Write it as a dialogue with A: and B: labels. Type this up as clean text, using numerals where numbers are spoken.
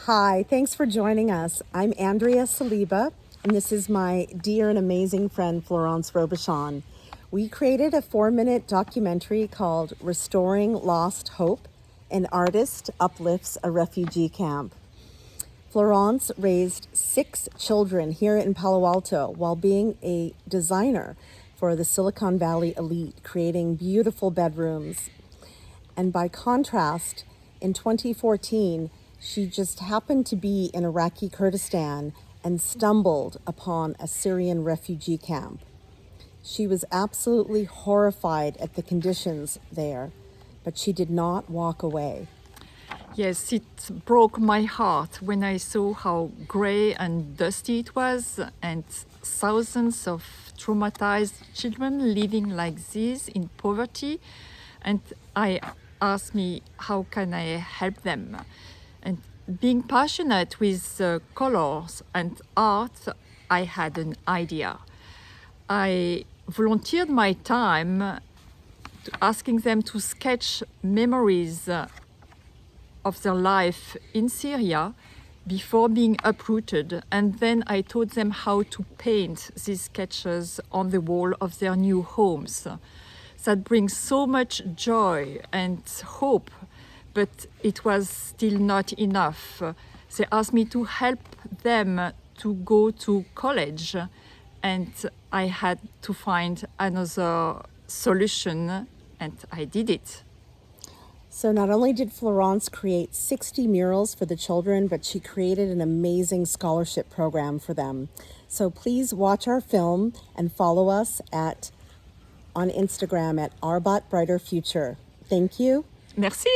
A: Hi, thanks for joining us. I'm Andrea Saliba, and this is my dear and amazing friend, Florence Robichon. We created a 4-minute documentary called Restoring Lost Hope: An Artist Uplifts a Refugee Camp. Florence raised 6 children here in Palo Alto while being a designer for the Silicon Valley elite, creating beautiful bedrooms. And by contrast, in 2014, she just happened to be in Iraqi Kurdistan and stumbled upon a Syrian refugee camp. She was absolutely horrified at the conditions there, but she did not walk away.
B: Yes, it broke my heart when I saw how grey and dusty it was, and thousands of traumatized children living like this in poverty. And I asked me, how can I help them? And being passionate with colors and art, I had an idea. I volunteered my time asking them to sketch memories of their life in Syria before being uprooted, and then I taught them how to paint these sketches on the wall of their new homes. That brings so much joy and hope, but it was still not enough. They asked me to help them to go to college, and I had to find another solution, and I did it.
A: So not only did Florence create 60 murals for the children, but she created an amazing scholarship program for them. So please watch our film and follow us on Instagram at Arbat Brighter Future. Thank you.
B: Merci.